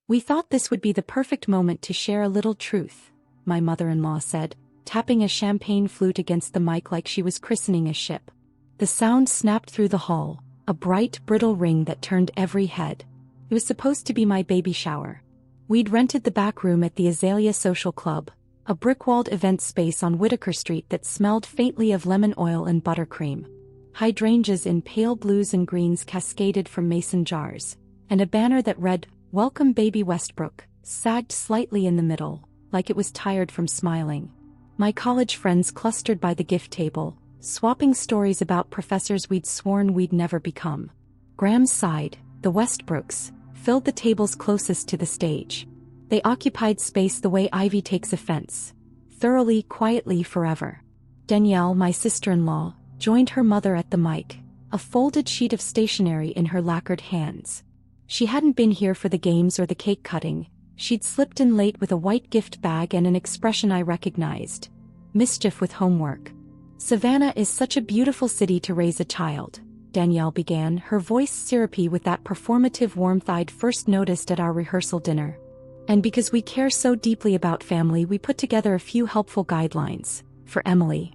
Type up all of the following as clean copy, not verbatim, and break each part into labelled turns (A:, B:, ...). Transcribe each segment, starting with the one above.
A: "We thought this would be the perfect moment to share a little truth," my mother-in-law said, tapping a champagne flute against the mic like she was christening a ship. The sound snapped through the hall, a bright, brittle ring that turned every head. It was supposed to be my baby shower. We'd rented the back room at the Azalea Social Club, a brick-walled event space on Whitaker Street that smelled faintly of lemon oil and buttercream. Hydrangeas in pale blues and greens cascaded from mason jars, and a banner that read, "Welcome Baby Westbrook," sagged slightly in the middle, like it was tired from smiling. My college friends clustered by the gift table, swapping stories about professors we'd sworn we'd never become. Graham sighed. The Westbrooks filled the tables closest to the stage. They occupied space the way ivy takes a fence, thoroughly, quietly, forever. Danielle, my sister-in-law, joined her mother at the mic, a folded sheet of stationery in her lacquered hands. She hadn't been here for the games or the cake cutting. She'd slipped in late with a white gift bag and an expression I recognized: mischief with homework. "Savannah is such a beautiful city to raise a child," Danielle began, her voice syrupy with that performative warmth I'd first noticed at our rehearsal dinner. "And because we care so deeply about family, we put together a few helpful guidelines for Emily."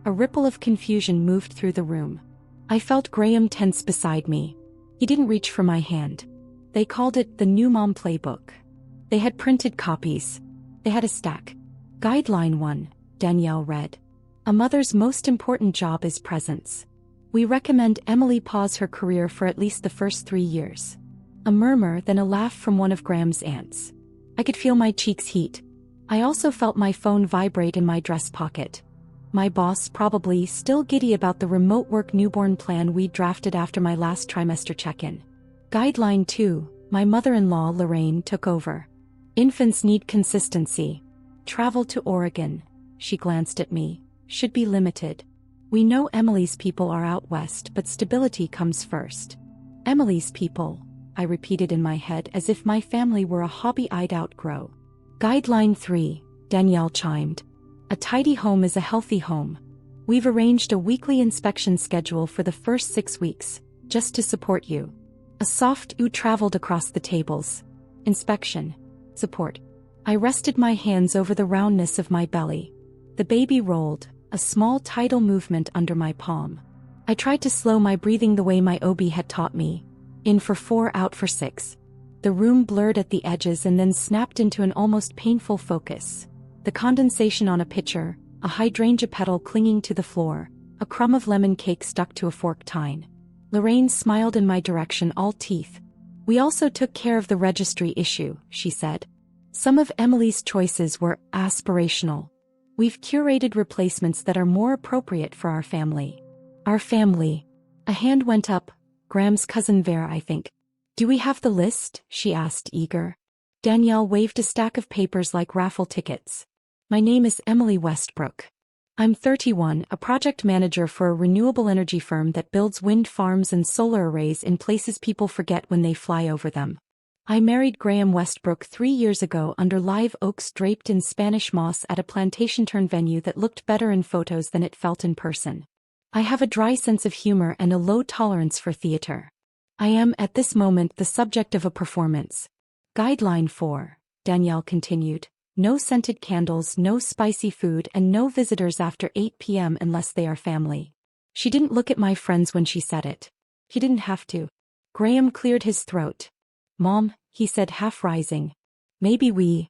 A: A ripple of confusion moved through the room. I felt Graham tense beside me. He didn't reach for my hand. "They called it the New Mom Playbook. They had printed copies. They had a stack." "Guideline 1, Danielle read. "A mother's most important job is presence. We recommend Emily pause her career for at least the first 3 years." A murmur, then a laugh from one of Graham's aunts. I could feel my cheeks heat. I also felt my phone vibrate in my dress pocket. My boss, probably still giddy about the remote work newborn plan we drafted after my last trimester check-in. Guideline 2, my mother-in-law Lorraine took over. "Infants need consistency. Travel to Oregon," she glanced at me, "should be limited. We know Emily's people are out west, but stability comes first." "Emily's people," I repeated in my head as if my family were a hobby I'd outgrow. Guideline 3, Danielle chimed. "A tidy home is a healthy home. We've arranged a weekly inspection schedule for the first 6 weeks, just to support you." A soft ooh traveled across the tables. Inspection. Support. I rested my hands over the roundness of my belly. The baby rolled, a small tidal movement under my palm. I tried to slow my breathing the way my OB had taught me. In for 4, out for 6. The room blurred at the edges and then snapped into an almost painful focus. The condensation on a pitcher, a hydrangea petal clinging to the floor, a crumb of lemon cake stuck to a fork tine. Lorraine smiled in my direction, all teeth. "We also took care of the registry issue," she said. "Some of Emily's choices were aspirational. We've curated replacements that are more appropriate for our family." "Our family." A hand went up. "Graham's cousin Vera, I think." "Do we have the list?" she asked, eager. Danielle waved a stack of papers like raffle tickets. "My name is Emily Westbrook. I'm 31, a project manager for a renewable energy firm that builds wind farms and solar arrays in places people forget when they fly over them. I married Graham Westbrook 3 years ago under live oaks draped in Spanish moss at a plantation turn venue that looked better in photos than it felt in person. I have a dry sense of humor and a low tolerance for theater. I am, at this moment, the subject of a performance." Guideline 4, Danielle continued. "No scented candles, no spicy food, and no visitors after 8 p.m. unless they are family." She didn't look at my friends when she said it. He didn't have to. Graham cleared his throat. "Mom," he said, half rising. "Maybe we—"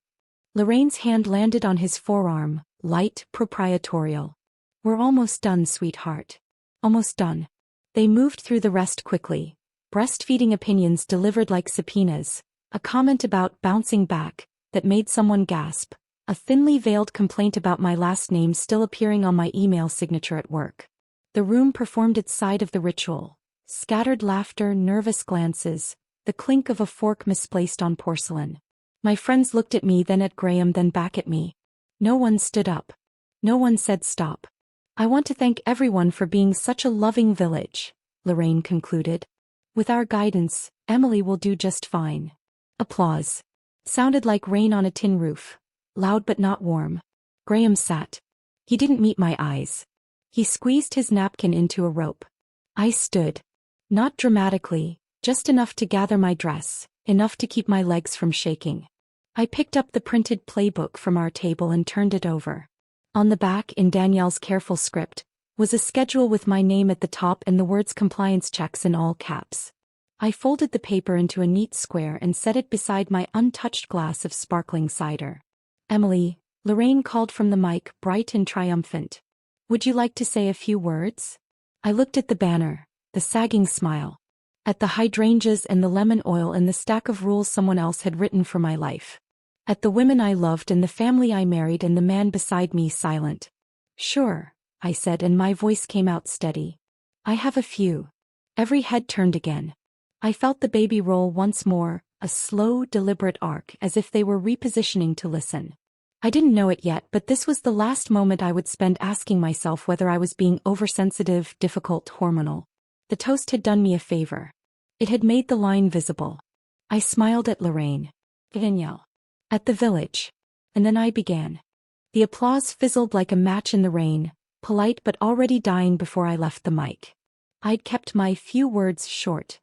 A: Lorraine's hand landed on his forearm, light, proprietorial. "We're almost done, sweetheart. Almost done." They moved through the rest quickly. Breastfeeding opinions delivered like subpoenas, a comment about bouncing back that made someone gasp, a thinly veiled complaint about my last name still appearing on my email signature at work. The room performed its side of the ritual. Scattered laughter, nervous glances, the clink of a fork misplaced on porcelain. My friends looked at me, then at Graham, then back at me. No one stood up. No one said stop. "I want to thank everyone for being such a loving village," Lorraine concluded. "With our guidance, Emily will do just fine." Applause. Sounded like rain on a tin roof. Loud but not warm. Graham sat. He didn't meet my eyes. He squeezed his napkin into a rope. I stood. Not dramatically, just enough to gather my dress, enough to keep my legs from shaking. I picked up the printed playbook from our table and turned it over. On the back, in Danielle's careful script, was a schedule with my name at the top and the words compliance checks in all caps. I folded the paper into a neat square and set it beside my untouched glass of sparkling cider. "Emily," Lorraine called from the mic, bright and triumphant. "Would you like to say a few words?" I looked at the banner, the sagging smile, at the hydrangeas and the lemon oil and the stack of rules someone else had written for my life, at the women I loved and the family I married and the man beside me silent. "Sure," I said, and my voice came out steady. "I have a few." Every head turned again. I felt the baby roll once more, a slow, deliberate arc, as if they were repositioning to listen. I didn't know it yet, but this was the last moment I would spend asking myself whether I was being oversensitive, difficult, hormonal. The toast had done me a favor. It had made the line visible. I smiled at Lorraine, Danielle, at the village. And then I began. The applause fizzled like a match in the rain, polite but already dying before I left the mic. I'd kept my few words short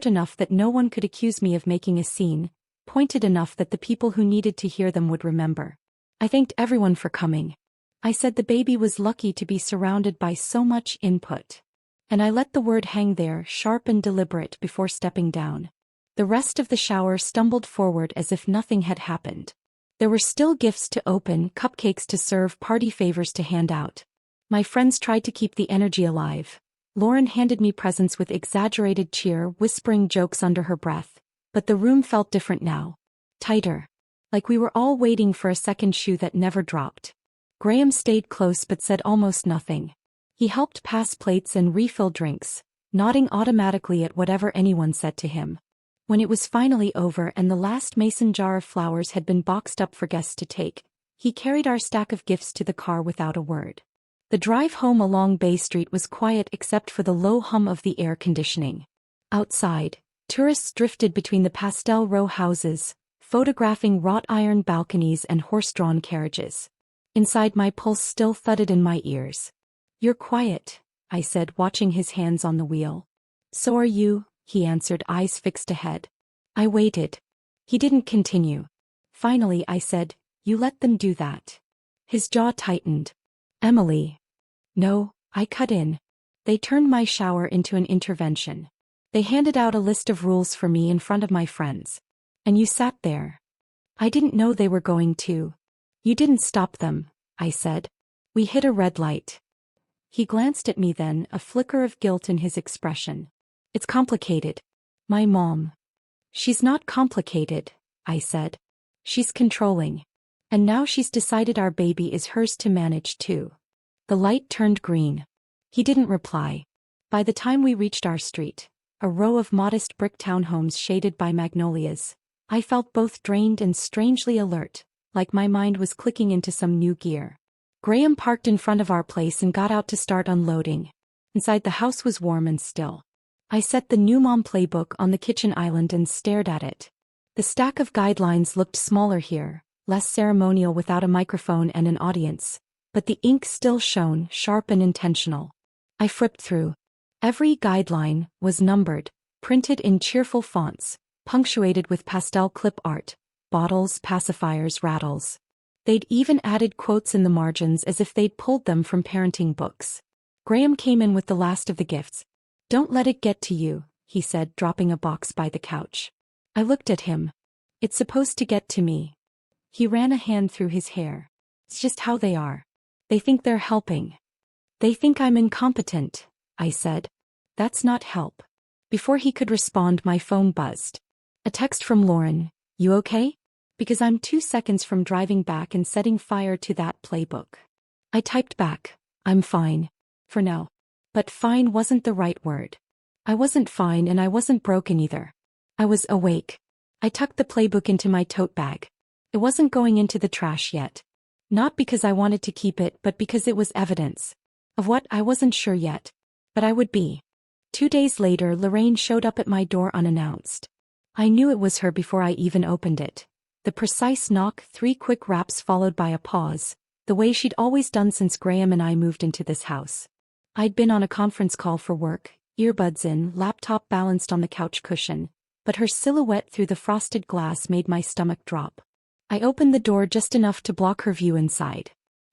A: enough that no one could accuse me of making a scene, pointed enough that the people who needed to hear them would remember. I thanked everyone for coming. I said the baby was lucky to be surrounded by so much input. And I let the word hang there, sharp and deliberate, before stepping down. The rest of the shower stumbled forward as if nothing had happened. There were still gifts to open, cupcakes to serve, party favors to hand out. My friends tried to keep the energy alive. Lauren handed me presents with exaggerated cheer, whispering jokes under her breath. But the room felt different now. Tighter. Like we were all waiting for a second shoe that never dropped. Graham stayed close but said almost nothing. He helped pass plates and refill drinks, nodding automatically at whatever anyone said to him. When it was finally over and the last mason jar of flowers had been boxed up for guests to take, he carried our stack of gifts to the car without a word. The drive home along Bay Street was quiet except for the low hum of the air conditioning. Outside, tourists drifted between the pastel row houses, photographing wrought iron balconies and horse-drawn carriages. Inside, my pulse still thudded in my ears. "You're quiet," I said, watching his hands on the wheel. "So are you," he answered, eyes fixed ahead. I waited. He didn't continue. Finally I said, "You let them do that." His jaw tightened. "Emily." "No," I cut in. "They turned my shower into an intervention. They handed out a list of rules for me in front of my friends. And you sat there." "I didn't know they were going to." "You didn't stop them," I said. "We hit a red light." He glanced at me then, a flicker of guilt in his expression. "It's complicated. My mom." "She's not complicated," I said. "She's controlling. And now she's decided our baby is hers to manage too." The light turned green. He didn't reply. By the time we reached our street, a row of modest brick townhomes shaded by magnolias, I felt both drained and strangely alert, like my mind was clicking into some new gear. Graham parked in front of our place and got out to start unloading. Inside, the house was warm and still. I set the new mom playbook on the kitchen island and stared at it. The stack of guidelines looked smaller here, less ceremonial without a microphone and an audience, but the ink still shone, sharp and intentional. I flipped through. Every guideline was numbered, printed in cheerful fonts, punctuated with pastel clip art, bottles, pacifiers, rattles. They'd even added quotes in the margins as if they'd pulled them from parenting books. Graham came in with the last of the gifts. "Don't let it get to you," he said, dropping a box by the couch. I looked at him. "It's supposed to get to me." He ran a hand through his hair. "It's just how they are. They think they're helping. They think I'm incompetent," I said. "That's not help." Before he could respond, my phone buzzed. A text from Lauren. "You okay?" Because I'm 2 seconds from driving back and setting fire to that playbook. I typed back, "I'm fine. For now." But fine wasn't the right word. I wasn't fine and I wasn't broken either. I was awake. I tucked the playbook into my tote bag. It wasn't going into the trash yet. Not because I wanted to keep it, but because it was evidence. Of what, I wasn't sure yet. But I would be. 2 days later, Lorraine showed up at my door unannounced. I knew it was her before I even opened it. The precise knock, 3 quick raps followed by a pause, the way she'd always done since Graham and I moved into this house. I'd been on a conference call for work, earbuds in, laptop balanced on the couch cushion, but her silhouette through the frosted glass made my stomach drop. I opened the door just enough to block her view inside.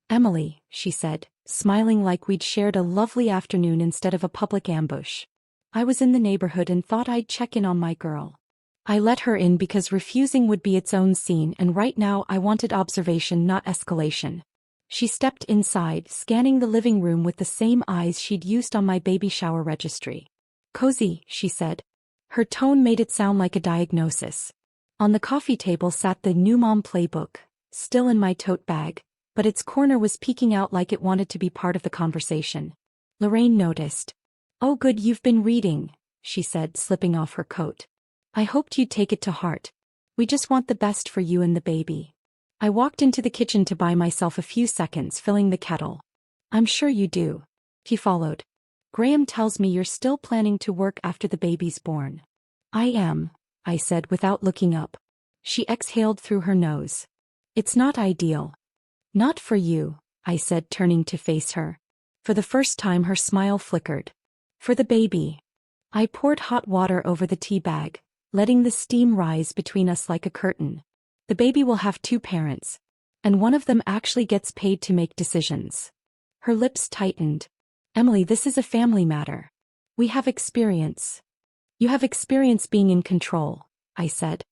A: "Emily," she said, smiling like we'd shared a lovely afternoon instead of a public ambush. I was in the neighborhood and thought I'd check in on my girl. I let her in because refusing would be its own scene, and right now I wanted observation, not escalation. She stepped inside, scanning the living room with the same eyes she'd used on my baby shower registry. "Cozy," she said. Her tone made it sound like a diagnosis. On the coffee table sat the new mom playbook, still in my tote bag, but its corner was peeking out like it wanted to be part of the conversation. Lorraine noticed. "Oh good, you've been reading," she said, slipping off her coat. "I hoped you'd take it to heart. We just want the best for you and the baby." I walked into the kitchen to buy myself a few seconds, filling the kettle. "I'm sure you do." He followed. "Graham tells me you're still planning to work after the baby's born." "I am," I said without looking up. She exhaled through her nose. "It's not ideal." "Not for you," I said, turning to face her. For the first time her smile flickered. "For the baby." I poured hot water over the tea bag, letting the steam rise between us like a curtain. "The baby will have two parents, and one of them actually gets paid to make decisions." Her lips tightened. "Emily, this is a family matter. We have experience." "You have experience being in control," I said.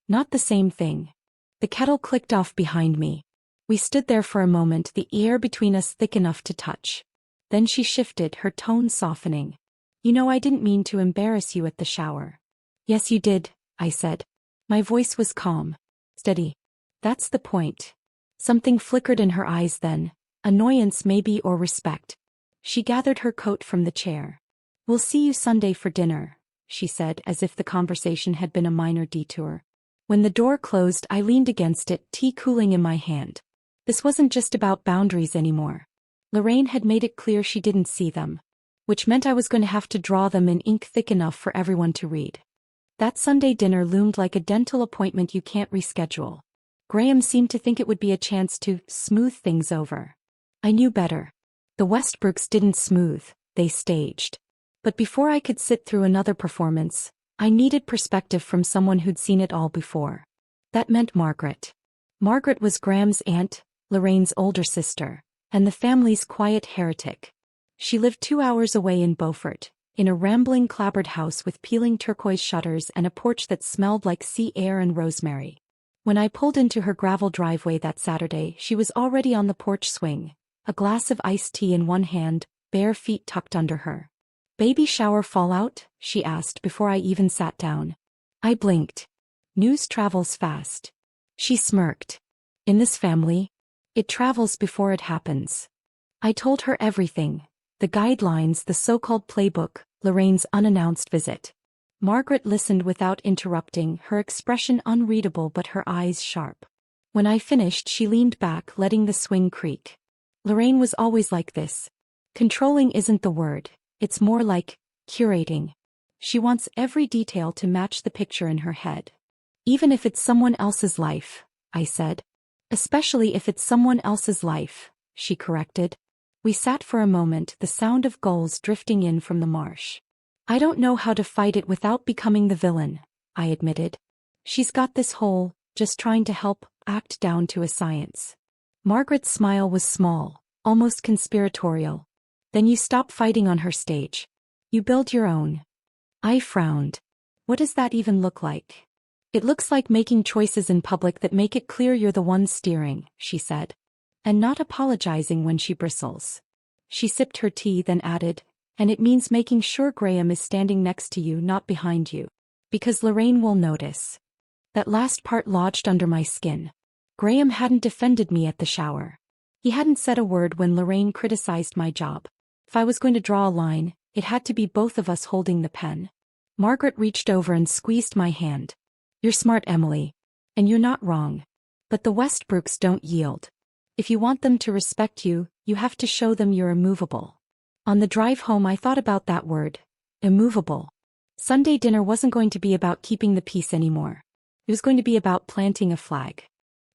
A: "Not the same thing." The kettle clicked off behind me. We stood there for a moment, the air between us thick enough to touch. Then she shifted, her tone softening. "You know, I didn't mean to embarrass you at the shower." "Yes, you did," I said. My voice was calm. Steady. "That's the point." Something flickered in her eyes then, annoyance maybe, or respect. She gathered her coat from the chair. "We'll see you Sunday for dinner," she said, as if the conversation had been a minor detour. When the door closed, I leaned against it, tea cooling in my hand. This wasn't just about boundaries anymore. Lorraine had made it clear she didn't see them, which meant I was going to have to draw them in ink thick enough for everyone to read. That Sunday dinner loomed like a dental appointment you can't reschedule. Graham seemed to think it would be a chance to smooth things over. I knew better. The Westbrooks didn't smooth, they staged. But before I could sit through another performance, I needed perspective from someone who'd seen it all before. That meant Margaret. Margaret was Graham's aunt, Lorraine's older sister, and the family's quiet heretic. She lived 2 hours away in Beaufort, in a rambling clapboard house with peeling turquoise shutters and a porch that smelled like sea air and rosemary. When I pulled into her gravel driveway that Saturday, she was already on the porch swing, a glass of iced tea in one hand, bare feet tucked under her. "Baby shower fallout?" she asked before I even sat down. I blinked. "News travels fast." She smirked. "In this family, it travels before it happens." I told her everything. The guidelines, the so-called playbook, Lorraine's unannounced visit. Margaret listened without interrupting, her expression unreadable but her eyes sharp. When I finished, she leaned back, letting the swing creak. "Lorraine was always like this. Controlling isn't the word, it's more like curating. She wants every detail to match the picture in her head. Even if it's someone else's life," I said. "Especially if it's someone else's life," she corrected. We sat for a moment, the sound of gulls drifting in from the marsh. "I don't know how to fight it without becoming the villain," I admitted. "She's got this whole, just trying to help, act down to a science." Margaret's smile was small, almost conspiratorial. "Then you stop fighting on her stage. You build your own." I frowned. "What does that even look like?" "It looks like making choices in public that make it clear you're the one steering," she said. "And not apologizing when she bristles." She sipped her tea, then added, "And it means making sure Graham is standing next to you, not behind you. Because Lorraine will notice." That last part lodged under my skin. Graham hadn't defended me at the shower. He hadn't said a word when Lorraine criticized my job. If I was going to draw a line, it had to be both of us holding the pen. Margaret reached over and squeezed my hand. "You're smart, Emily. And you're not wrong. But the Westbrooks don't yield. If you want them to respect you, you have to show them you're immovable." On the drive home I thought about that word, immovable. Sunday dinner wasn't going to be about keeping the peace anymore. It was going to be about planting a flag.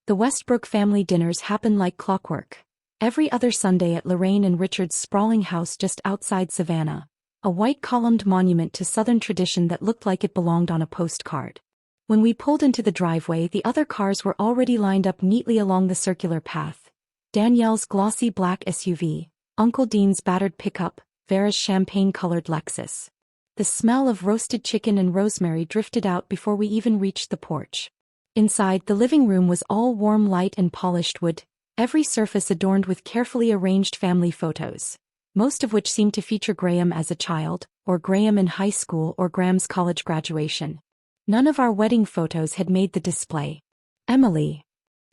A: The Westbrook family dinners happened like clockwork. Every other Sunday at Lorraine and Richard's sprawling house just outside Savannah, a white-columned monument to Southern tradition that looked like it belonged on a postcard. When we pulled into the driveway, the other cars were already lined up neatly along the circular path. Danielle's glossy black SUV, Uncle Dean's battered pickup, Vera's champagne-colored Lexus. The smell of roasted chicken and rosemary drifted out before we even reached the porch. Inside, the living room was all warm light and polished wood, every surface adorned with carefully arranged family photos, most of which seemed to feature Graham as a child, or Graham in high school, or Graham's college graduation. None of our wedding photos had made the display. Emily.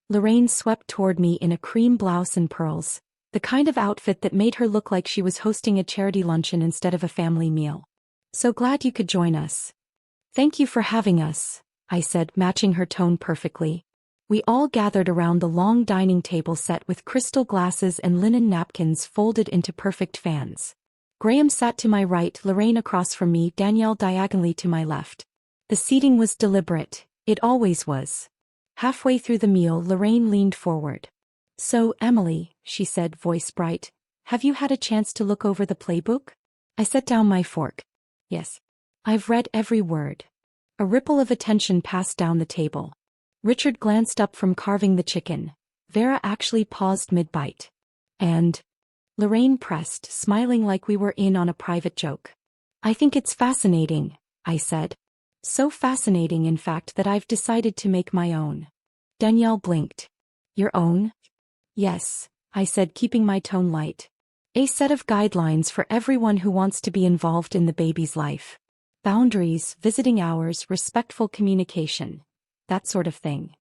A: Lorraine swept toward me in a cream blouse and pearls, the kind of outfit that made her look like she was hosting a charity luncheon instead of a family meal. So glad you could join us. Thank you for having us, I said, matching her tone perfectly. We all gathered around the long dining table set with crystal glasses and linen napkins folded into perfect fans. Graham sat to my right, Lorraine across from me, Danielle diagonally to my left. The seating was deliberate, it always was. Halfway through the meal, Lorraine leaned forward. So, Emily, she said, voice bright, have you had a chance to look over the playbook? I set down my fork. Yes. I've read every word. A ripple of attention passed down the table. Richard glanced up from carving the chicken. Vera actually paused mid-bite. And Lorraine pressed, smiling like we were in on a private joke. I think it's fascinating, I said. So fascinating, in fact, that I've decided to make my own. Danielle blinked. Your own? Yes, I said, keeping my tone light. A set of guidelines for everyone who wants to be involved in the baby's life. Boundaries, visiting hours, respectful communication. That sort of thing.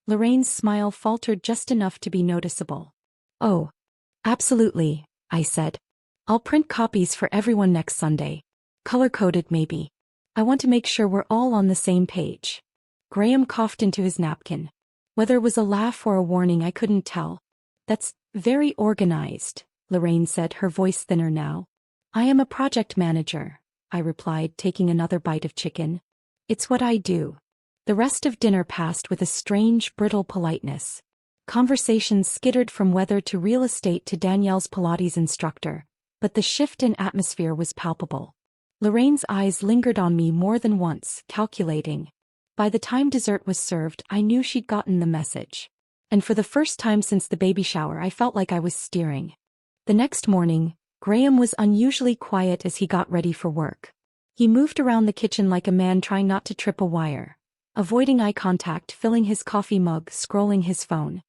A: Lorraine's smile faltered just enough to be noticeable. Oh, absolutely, I said. I'll print copies for everyone next Sunday. Color-coded maybe. I want to make sure we're all on the same page. Graham coughed into his napkin. Whether it was a laugh or a warning, I couldn't tell. That's very organized, Lorraine said, her voice thinner now. I am a project manager, I replied, taking another bite of chicken. It's what I do. The rest of dinner passed with a strange, brittle politeness. Conversations skittered from weather to real estate to Danielle's Pilates instructor, but the shift in atmosphere was palpable. Lorraine's eyes lingered on me more than once, calculating. By the time dessert was served, I knew she'd gotten the message. And for the first time since the baby shower, I felt like I was steering. The next morning, Graham was unusually quiet as he got ready for work. He moved around the kitchen like a man trying not to trip a wire, avoiding eye contact, filling his coffee mug, scrolling his phone.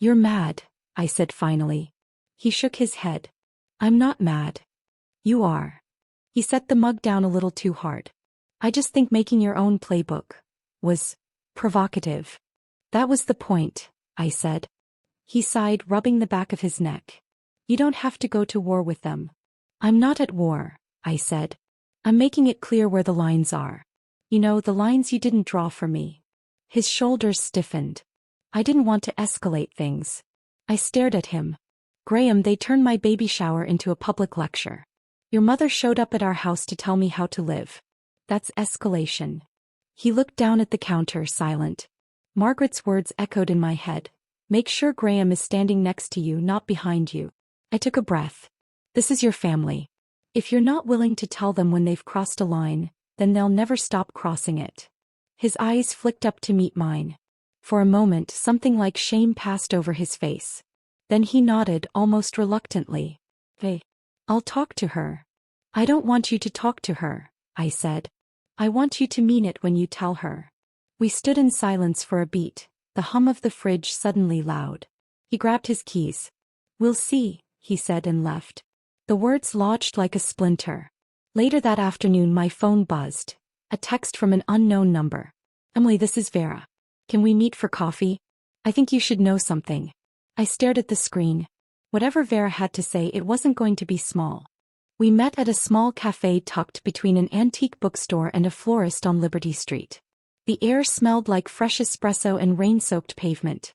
A: You're mad, I said finally. He shook his head. I'm not mad. You are. He set the mug down a little too hard. I just think making your own playbook was provocative. That was the point, I said. He sighed, rubbing the back of his neck. You don't have to go to war with them. I'm not at war, I said. I'm making it clear where the lines are. You know, the lines you didn't draw for me. His shoulders stiffened. I didn't want to escalate things. I stared at him. Graham, they turned my baby shower into a public lecture. Your mother showed up at our house to tell me how to live. That's escalation. He looked down at the counter, silent. Margaret's words echoed in my head. Make sure Graham is standing next to you, not behind you. I took a breath. This is your family. If you're not willing to tell them when they've crossed a line, then they'll never stop crossing it. His eyes flicked up to meet mine. For a moment, something like shame passed over his face. Then he nodded, almost reluctantly. Hey, I'll talk to her. I don't want you to talk to her, I said. I want you to mean it when you tell her. We stood in silence for a beat, the hum of the fridge suddenly loud. He grabbed his keys. We'll see, he said and left. The words lodged like a splinter. Later that afternoon my phone buzzed. A text from an unknown number. Emily, this is Vera. Can we meet for coffee? I think you should know something. I stared at the screen. Whatever Vera had to say, it wasn't going to be small. We met at a small cafe tucked between an antique bookstore and a florist on Liberty Street. The air smelled like fresh espresso and rain-soaked pavement.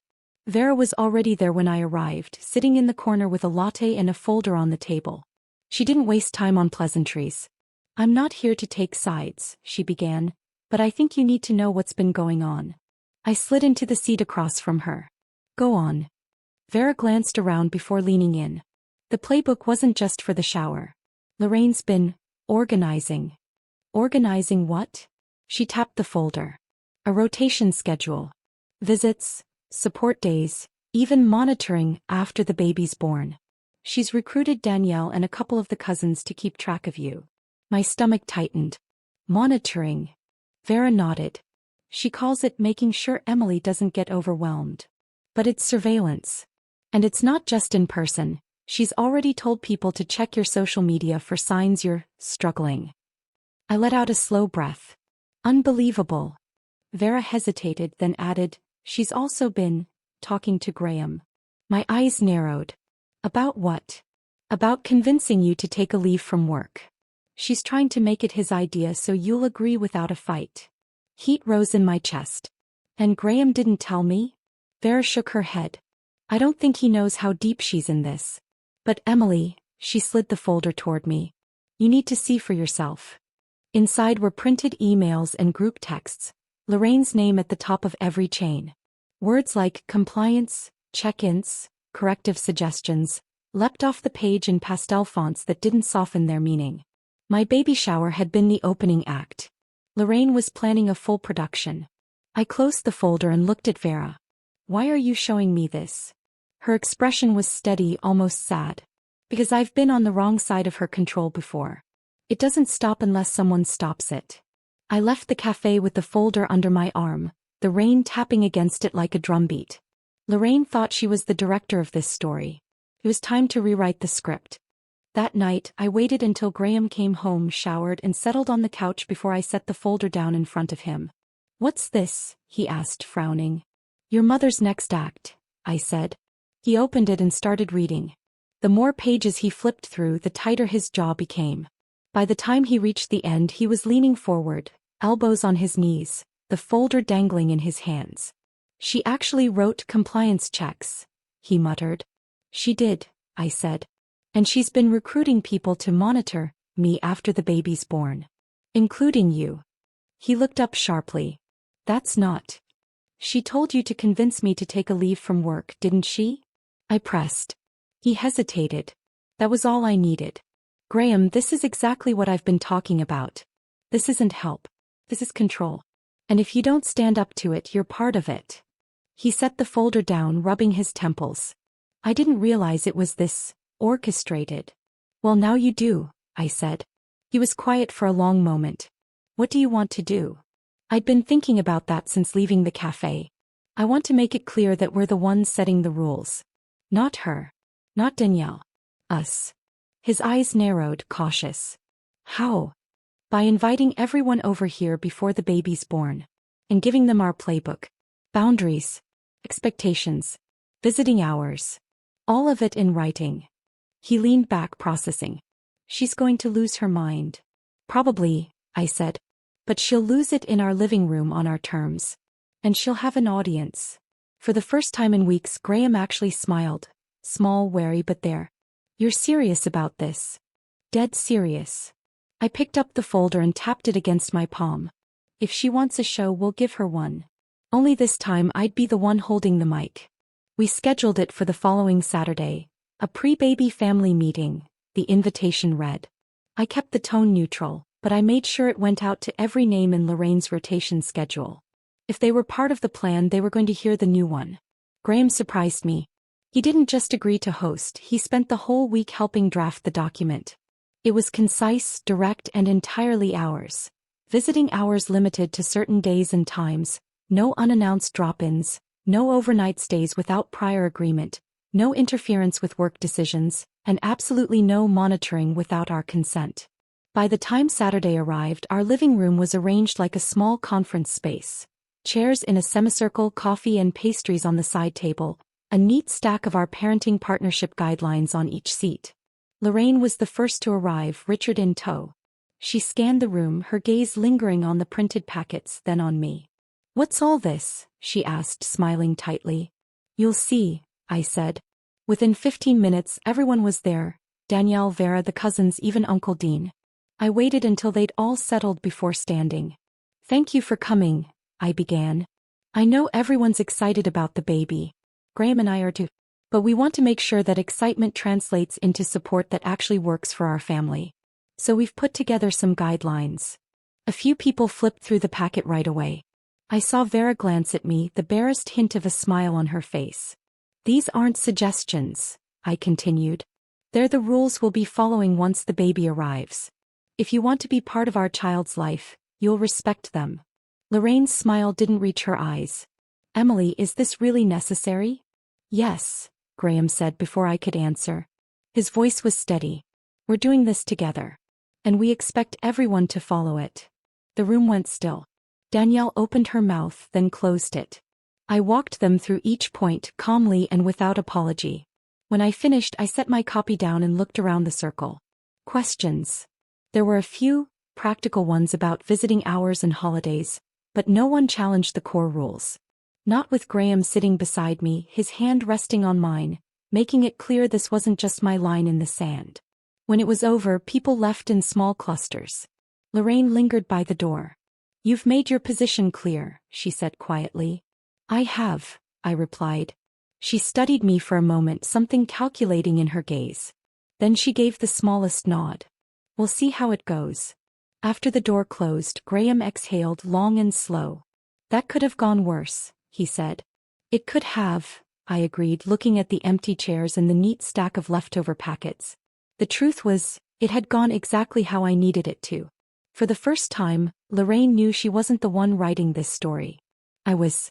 A: Vera was already there when I arrived, sitting in the corner with a latte and a folder on the table. She didn't waste time on pleasantries. I'm not here to take sides, she began, but I think you need to know what's been going on. I slid into the seat across from her. Go on. Vera glanced around before leaning in. The playbook wasn't just for the shower. Lorraine's been Organizing. Organizing what? She tapped the folder. A rotation schedule. Visits, support days, even monitoring after the baby's born. She's recruited Danielle and a couple of the cousins to keep track of you. My stomach tightened. Monitoring. Vera nodded. She calls it making sure Emily doesn't get overwhelmed. But it's surveillance. And it's not just in person. She's already told people to check your social media for signs you're struggling. I let out a slow breath. Unbelievable. Vera hesitated, then added, she's also been talking to Graham. My eyes narrowed. About what? About convincing you to take a leave from work. She's trying to make it his idea so you'll agree without a fight. Heat rose in my chest. And Graham didn't tell me? Vera shook her head. I don't think he knows how deep she's in this. But Emily, she slid the folder toward me. You need to see for yourself. Inside were printed emails and group texts, Lorraine's name at the top of every chain. Words like compliance, check-ins, corrective suggestions, leapt off the page in pastel fonts that didn't soften their meaning. My baby shower had been the opening act. Lorraine was planning a full production. I closed the folder and looked at Vera. Why are you showing me this? Her expression was steady, almost sad. Because I've been on the wrong side of her control before. It doesn't stop unless someone stops it. I left the cafe with the folder under my arm, the rain tapping against it like a drumbeat. Lorraine thought she was the director of this story. It was time to rewrite the script. That night, I waited until Graham came home, showered, and settled on the couch before I set the folder down in front of him. What's this? He asked, frowning. Your mother's next act, I said. He opened it and started reading. The more pages he flipped through, the tighter his jaw became. By the time he reached the end, he was leaning forward, elbows on his knees, the folder dangling in his hands. She actually wrote compliance checks, he muttered. She did, I said. And she's been recruiting people to monitor me after the baby's born. Including you. He looked up sharply. That's not. She told you to convince me to take a leave from work, didn't she? I pressed. He hesitated. That was all I needed. Graham, this is exactly what I've been talking about. This isn't help. This is control. And if you don't stand up to it, you're part of it. He set the folder down, rubbing his temples. I didn't realize it was this orchestrated. Well, now you do, I said. He was quiet for a long moment. What do you want to do? I'd been thinking about that since leaving the cafe. I want to make it clear that we're the ones setting the rules. Not her. Not Danielle. Us. His eyes narrowed, cautious. How? By inviting everyone over here before the baby's born. And giving them our playbook. Boundaries. Expectations. Visiting hours. All of it in writing. He leaned back, processing. She's going to lose her mind. Probably, I said. But she'll lose it in our living room on our terms. And she'll have an audience. For the first time in weeks, Graham actually smiled. Small, wary, but there. You're serious about this? Dead serious. I picked up the folder and tapped it against my palm. If she wants a show, we'll give her one. Only this time I'd be the one holding the mic. We scheduled it for the following Saturday. A pre-baby family meeting, the invitation read. I kept the tone neutral, but I made sure it went out to every name in Lorraine's rotation schedule. If they were part of the plan, they were going to hear the new one. Graham surprised me. He didn't just agree to host, he spent the whole week helping draft the document. It was concise, direct, and entirely ours. Visiting hours limited to certain days and times, no unannounced drop-ins, no overnight stays without prior agreement, no interference with work decisions, and absolutely no monitoring without our consent. By the time Saturday arrived, our living room was arranged like a small conference space. Chairs in a semicircle, coffee and pastries on the side table, a neat stack of our parenting partnership guidelines on each seat. Lorraine was the first to arrive, Richard in tow. She scanned the room, her gaze lingering on the printed packets, then on me. What's all this? She asked, smiling tightly. You'll see, I said. Within 15 minutes, everyone was there. Danielle, Vera, the cousins, even Uncle Dean. I waited until they'd all settled before standing. Thank you for coming, I began. I know everyone's excited about the baby. Graham and I are too. But we want to make sure that excitement translates into support that actually works for our family. So we've put together some guidelines. A few people flipped through the packet right away. I saw Vera glance at me, the barest hint of a smile on her face. These aren't suggestions, I continued. They're the rules we'll be following once the baby arrives. If you want to be part of our child's life, you'll respect them. Lorraine's smile didn't reach her eyes. Emily, is this really necessary? Yes, Graham said before I could answer. His voice was steady. We're doing this together. And we expect everyone to follow it. The room went still. Danielle opened her mouth, then closed it. I walked them through each point calmly and without apology. When I finished, I set my copy down and looked around the circle. Questions. There were a few practical ones about visiting hours and holidays, but no one challenged the core rules. Not with Graham sitting beside me, his hand resting on mine, making it clear this wasn't just my line in the sand. When it was over, people left in small clusters. Lorraine lingered by the door. You've made your position clear, she said quietly. I have, I replied. She studied me for a moment, something calculating in her gaze. Then she gave the smallest nod. We'll see how it goes. After the door closed, Graham exhaled long and slow. That could have gone worse, he said. It could have, I agreed, looking at the empty chairs and the neat stack of leftover packets. The truth was, it had gone exactly how I needed it to. For the first time, Lorraine knew she wasn't the one writing this story. I was.